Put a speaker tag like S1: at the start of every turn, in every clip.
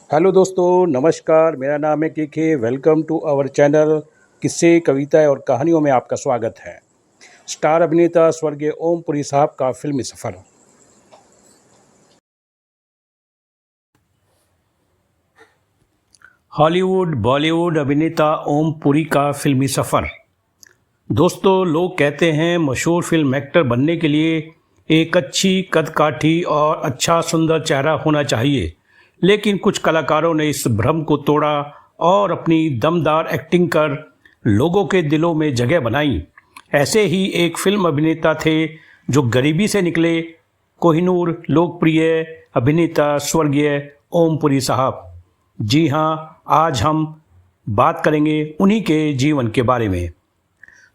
S1: Hello दोस्तों, नमस्कार। मेरा नाम है KK. Welcome to our channel. किस्से, कविताएं और कहानियों में आपका स्वागत है। स्टार अभिनेता स्वर्गीय ओम पुरी साहब का फिल्मी सफ़र। हॉलीवुड बॉलीवुड अभिनेता ओम पुरी का फिल्मी सफ़र। दोस्तों, लोग कहते हैं मशहूर फिल्म एक्टर बनने के लिए एक अच्छी कदकाठी और अच्छा सुंदर चेहरा होना चाहिए, लेकिन कुछ कलाकारों ने इस भ्रम को तोड़ा और अपनी दमदार एक्टिंग कर लोगों के दिलों में जगह बनाई। ऐसे ही एक फिल्म अभिनेता थे जो गरीबी से निकले, कोहिनूर लोकप्रिय अभिनेता स्वर्गीय ओम पुरी साहब। जी हाँ, आज हम बात करेंगे उन्हीं के जीवन के बारे में।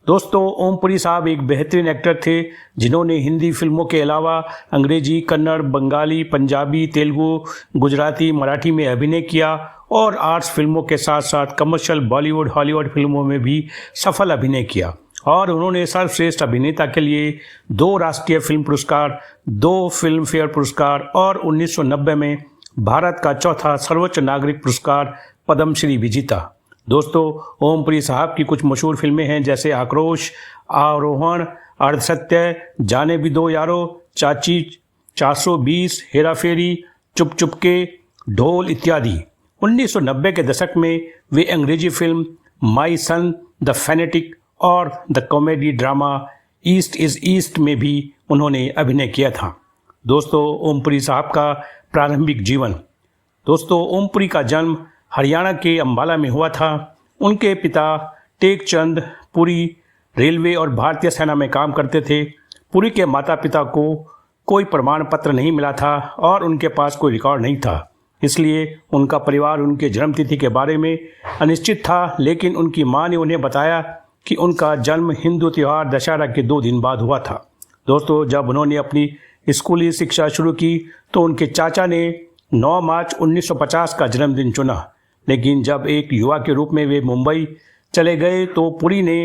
S1: दोस्तों, ओम पुरी साहब एक बेहतरीन एक्टर थे जिन्होंने हिंदी फिल्मों के अलावा अंग्रेजी, कन्नड़, बंगाली, पंजाबी, तेलुगु, गुजराती, मराठी में अभिनय किया और आर्ट्स फिल्मों के साथ साथ कमर्शियल बॉलीवुड हॉलीवुड फिल्मों में भी सफल अभिनय किया। और उन्होंने सर्वश्रेष्ठ अभिनेता के लिए 2 राष्ट्रीय फिल्म पुरस्कार, 2 फिल्म फेयर पुरस्कार और 1990 में भारत का चौथा सर्वोच्च नागरिक पुरस्कार पद्मश्री भी जीता। दोस्तों, ओम पुरी साहब की कुछ मशहूर फिल्में हैं जैसे आक्रोश, आरोहण, अर्धसत्य, जाने भी दो यारो, चाची, 420, हेरा फेरी, चुप चुपके, ढोल इत्यादि। 1990 के दशक में वे अंग्रेजी film My Son the Fanatic और the comedy drama East is East में भी उन्होंने अभिनय किया था। दोस्तों, ओम पुरी साहब का प्रारंभिक जीवन। दोस्तों, ओम पुरी का जन्म हरियाणा के अंबाला में हुआ था। उनके पिता टेकचंद पुरी रेलवे और भारतीय सेना में काम करते थे। पुरी के माता पिता को कोई प्रमाण पत्र नहीं मिला था और उनके पास कोई रिकॉर्ड नहीं था, इसलिए उनका परिवार उनके जन्मतिथि के बारे में अनिश्चित था। लेकिन उनकी मां ने उन्हें बताया कि उनका जन्म हिंदू त्यौहार दशहरा के 2 दिन बाद हुआ था। दोस्तों, जब उन्होंने अपनी स्कूली शिक्षा शुरू की तो उनके चाचा ने 9 मार्च 1950 का जन्मदिन चुना। लेकिन जब एक युवा के रूप में वे मुंबई चले गए तो पुरी ने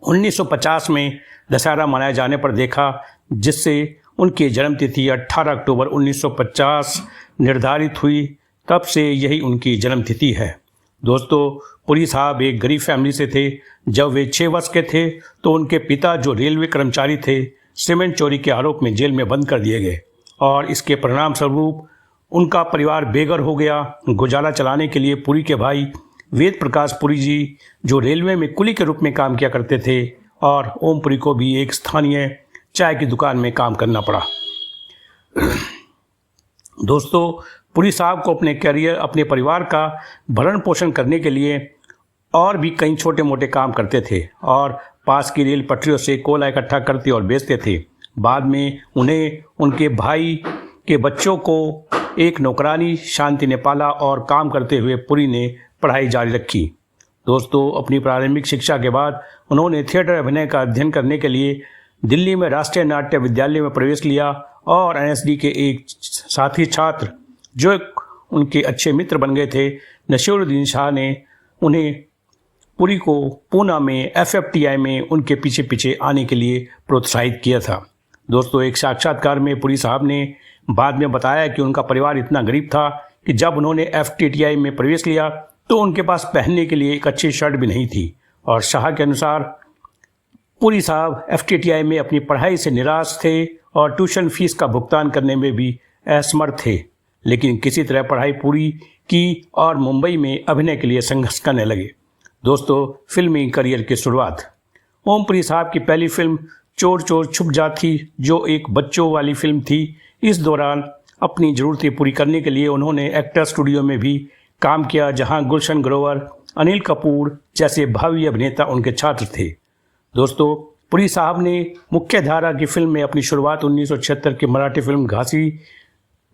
S1: 1950 में दशहरा मनाए जाने पर देखा, जिससे उनकी जन्मतिथि 18 अक्टूबर 1950 निर्धारित हुई। तब से यही उनकी जन्मतिथि है। दोस्तों, पुरी साहब एक गरीब फैमिली से थे। जब वे 6 वर्ष के थे तो उनके पिता, जो रेलवे कर्मचारी थे, सीमेंट चोरी के आरोप में जेल में बंद कर दिए गए और इसके परिणाम स्वरूप उनका परिवार बेघर हो गया। गुजारा चलाने के लिए पुरी के भाई वेद प्रकाश पुरी जी, जो रेलवे में कुली के रूप में काम किया करते थे, और ओम पुरी को भी एक स्थानीय चाय की दुकान में काम करना पड़ा। दोस्तों, पुरी साहब को अपने करियर, अपने परिवार का भरण पोषण करने के लिए और भी कई छोटे मोटे काम करते थे और पास की रेल पटरियों से कोयला इकट्ठा करते और बेचते थे। बाद में उन्हें उनके भाई के बच्चों को एक नौकरानी शांति ने पाला और काम करते हुए पुरी ने पढ़ाई जारी रखी। दोस्तों, अपनी प्रारंभिक शिक्षा के बाद उन्होंने थिएटर अभिनय का अध्ययन करने के लिए दिल्ली में राष्ट्रीय नाट्य विद्यालय में प्रवेश लिया और एनएसडी के एक साथी छात्र, जो उनके अच्छे मित्र बन गए थे, नसीरुद्दीन शाह, ने उन्हें पुरी को पूना में एफएफटीआई में उनके पीछे पीछे आने के लिए प्रोत्साहित किया था। दोस्तों, एक साक्षात्कार में पुरी साहब ने बाद में बताया कि उनका परिवार इतना गरीब था कि जब उन्होंने एफटीटीआई में प्रवेश लिया तो उनके पास पहनने के लिए एक अच्छी शर्ट भी नहीं थी और शाह के अनुसार पुरी साहब एफटीटीआई में अपनी पढ़ाई से निराश थे और ट्यूशन फीस का भुगतान करने में भी असमर्थ थे। लेकिन किसी तरह पढ़ाई पूरी की और मुंबई में अभिनय के लिए संघर्ष करने लगे। दोस्तों, फिल्मी करियर की शुरुआत। ओम पुरी साहब की पहली फिल्म चोर चोर छुप जाती, जो एक बच्चों वाली फिल्म थी। इस दौरान अपनी ज़रूरतें पूरी करने के लिए उन्होंने एक्टर स्टूडियो में भी काम किया, जहां गुलशन ग्रोवर, अनिल कपूर जैसे भावी अभिनेता उनके छात्र थे। दोस्तों, पुरी साहब ने मुख्य धारा की फिल्म में अपनी शुरुआत 1976 की मराठी फिल्म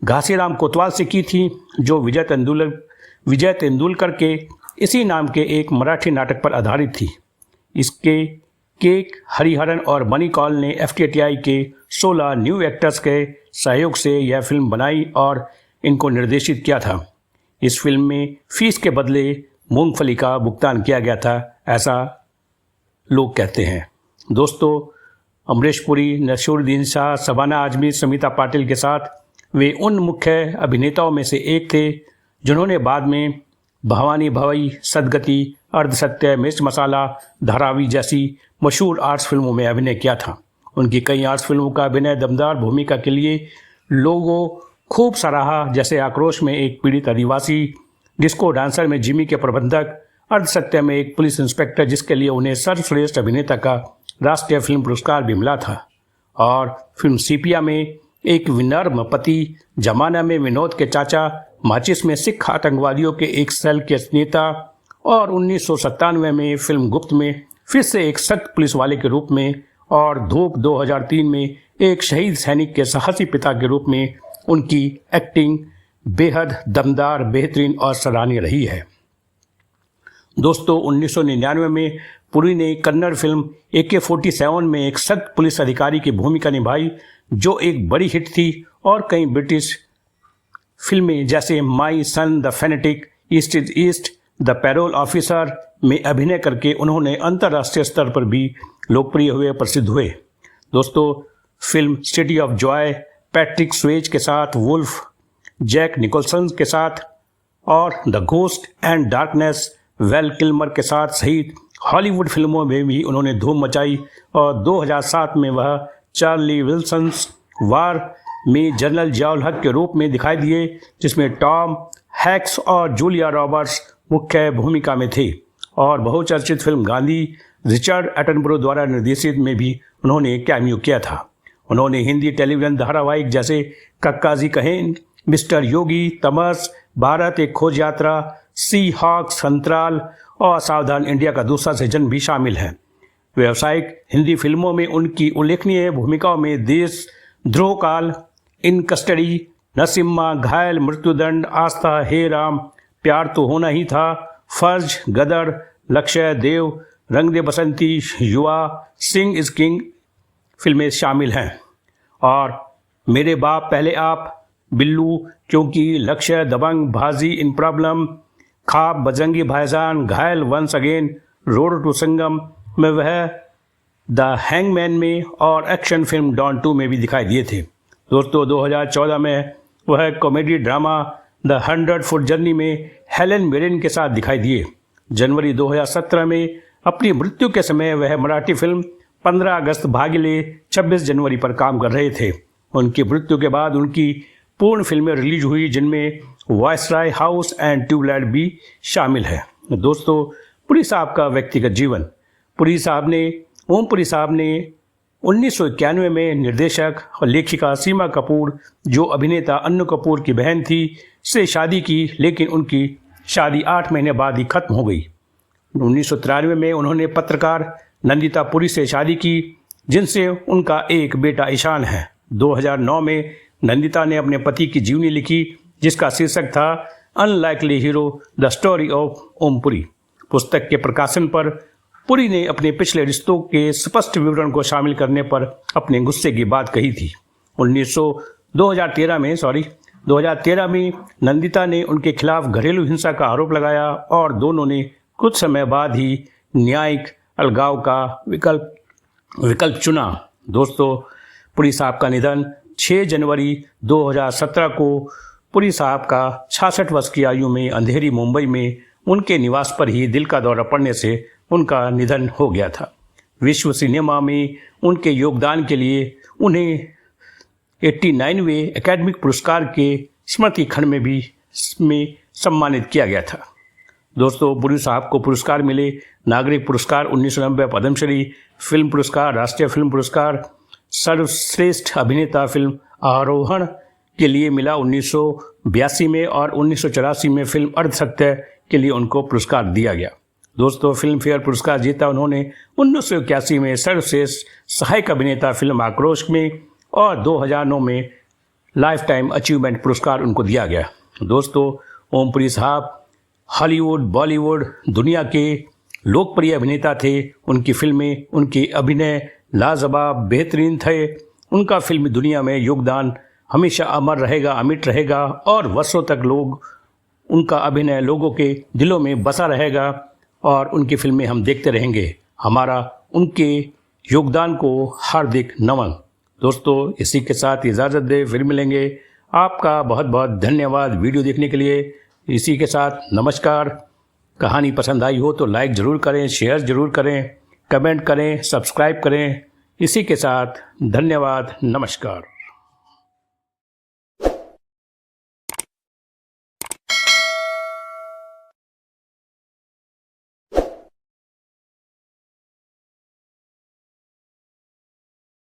S1: घासीराम कोतवाल से की थी, जो विजय तेंदुलकर के इसी नाम के एक मराठी नाटक पर आधारित थी। इसके केक हरिहरन और मनी कौल ने एफटीटीआई के 16 न्यू एक्टर्स के सहयोग से यह फिल्म बनाई और इनको निर्देशित किया था। इस फिल्म में फीस के बदले मूंगफली का भुगतान किया गया था, ऐसा लोग कहते हैं। दोस्तों, अमरीश पुरी, नसीरुद्दीन शाह, शबाना आजमी, समिता पाटिल के साथ वे उन मुख्य अभिनेताओं में से एक थे जिन्होंने बाद में भवानी भवई, सदगति, अर्धसत्य, मिर्च मसाला, धारावी जैसी मशहूर आर्ट्स फिल्मों में अभिनय किया था। उनकी कई आर्ट्स फिल्मों का अभिनय दमदार भूमिका के लिए लोगों खूब सराहा, जैसे आक्रोश में एक पीड़ित आदिवासी, डिस्को डांसर में जिमी के प्रबंधक, अर्धसत्य में एक पुलिस इंस्पेक्टर जिसके लिए उन्हें सर्वश्रेष्ठ अभिनेता का राष्ट्रीय फिल्म पुरस्कार भी मिला था, और फिल्म सीपिया में एक विनम्र पति, जमाना में विनोद के चाचा, माचिस में सिख आतंकवादियों के एक सेल के नेता, और 1997 में फिल्म गुप्त में फिर से एक सख्त पुलिस वाले के रूप में, और धूप 2003 में एक शहीद सैनिक के साहसी पिता के रूप में उनकी एक्टिंग बेहद दमदार, बेहतरीन और सराहनीय रही है। दोस्तों, 1999 में पुरी ने कन्नड़ फिल्म AK-47 में एक सख्त पुलिस अधिकारी की भूमिका निभाई, जो एक बड़ी हिट थी, और कई ब्रिटिश फिल्में जैसे My Son, the Fanatic, East is East, the Parole Officer में अभिनय करके उन्होंने अंतर्राष्ट्रीय स्तर पर भी लोकप्रिय हुए, प्रसिद्ध हुए। दोस्तों, film city of Joy Patrick Suez के साथ, वुल्फ जैक निकोलसन के साथ, और the ghost and darkness well Kilmer के साथ सहित हॉलीवुड फिल्मों में भी उन्होंने धूम मचाई, और 2007 में वह चार्ली विल्सन्स वार में जनरल जियाउल हक के रूप में दिखाई दिए, जिसमें टॉम हैक्स और जूलिया रॉबर्ट्स मुख्य भूमिका में थे। और बहुचर्चित फिल्म गांधी रिचर्ड एटनबरो द्वारा निर्देशित में भी उन्होंने कैमियो किया था। उन्होंने हिंदी टेलीविजन धारावाहिक जैसे कक्काजी कहें, मिस्टर योगी, तमस, भारत एक खोज यात्रा, सी हॉक, संतराल और सावधान इंडिया का दूसरा सीजन भी शामिल है। व्यावसायिक हिंदी फिल्मों में उनकी उल्लेखनीय भूमिकाओं में देश, ध्रुव काल, इन कस्टडी, नरसिम्हा, घायल, मृत्युदंड, आस्था, हे राम, प्यार तो होना ही था, फर्ज, गदर, लक्ष्य, देव, रंग दे बसंती, युवा, सिंह इज किंग फिल्में शामिल हैं। और मेरे बाप पहले आप, बिल्लू, क्योंकि, लक्ष्य, दबंग, भाजी, इन प्रॉब्लम, खाब, बजरंगी भाईजान, घायल, वंस अगेन, रोड टू संगम में वह द हैंगमैन में, और एक्शन फिल्म डॉन 2 में भी दिखाई दिए थे। दोस्तों, 2014 में वह comedy drama the 100 foot journey में हेलेन मिरिन के साथ दिखाई दिए। जनवरी 2017 में अपनी मृत्यु के समय वह मराठी फिल्म 15 अगस्त भागिले 26 जनवरी पर काम कर रहे थे। उनकी मृत्यु के बाद उनकी पूर्ण फिल्में रिलीज हुई, जिनमें वायसराय हाउस एंड ट्यूबलाइट भी शामिल है। दोस्तों, पुरी साहब का व्यक्तिगत जीवन। ओम पुरी साहब ने 1991 में निर्देशक और लेखिका सीमा कपूर, जो अभिनेता अन्नू कपूर की बहन थी, से शादी की, लेकिन उनकी शादी 8 महीने बाद ही खत्म हो गई। 1993 में उन्होंने पत्रकार नंदिता पुरी से शादी की, जिनसे उनका एक बेटा ईशान है। 2009 में नंदिता ने अपने पति की जीवनी लिखी, जिसका शीर्षक था Unlikely Hero, the Story of Om Puri. पुस्तक के प्रकाशन पर पुरी ने अपने पिछले रिश्तों के स्पष्ट विवरण को शामिल करने पर अपने गुस्से की बात कही थी। 2013 में नंदिता ने उनके खिलाफ घरेलू हिंसा का आरोप लगाया, और दोनों ने कुछ समय बाद ही न्यायिक अलगाव का विकल्प चुना। दोस्तों, पुरी साहब का निधन 6 जनवरी 2017 को पुरी साहब का 66 वर्ष की आयु में अंधेरी मुंबई में उनके निवास पर ही दिल का दौरा पड़ने से उनका निधन हो गया था। विश्व सिनेमा में उनके योगदान के लिए उन्हें 89वें एकेडमिक पुरस्कार के स्मृति खंड में भी सम्मानित किया गया था। दोस्तों, पुरी साहब को पुरस्कार मिले नागरिक पुरस्कार 1990, पद्मश्री, फिल्म पुरस्कार, राष्ट्रीय फिल्म पुरस्कार, सर्वश्रेष्ठ अभिनेता फिल्म आरोहण के लिए मिला 1982 में, और 1984 में फिल्म अर्धसत्य के लिए उनको पुरस्कार दिया गया। दोस्तों, फिल्म फेयर पुरस्कार जीता उन्होंने 1981 में सर्वश्रेष्ठ सहायक अभिनेता फिल्म आक्रोश में, और 2009 में लाइफ टाइम अचीवमेंट पुरस्कार उनको दिया गया। दोस्तों, ओम पुरी साहब हॉलीवुड, बॉलीवुड दुनिया के लोकप्रिय अभिनेता थे। उनकी फिल्में, उनके अभिनय लाजवाब, बेहतरीन थे। उनका फिल्मी दुनिया में योगदान हमेशा अमर रहेगा, अमिट रहेगा, और वर्षों तक उनका अभिनय लोगों के दिलों में बसा रहेगा, और उनकी फिल्में हम देखते रहेंगे। हमारा उनके योगदान को हार्दिक नमन। दोस्तों, इसी के साथ इजाज़त दें, फिर मिलेंगे। आपका बहुत बहुत धन्यवाद वीडियो देखने के लिए। इसी के साथ नमस्कार। कहानी पसंद आई हो तो लाइक ज़रूर करें, शेयर ज़रूर करें, कमेंट करें, सब्सक्राइब करें। इसी के साथ धन्यवाद, नमस्कार।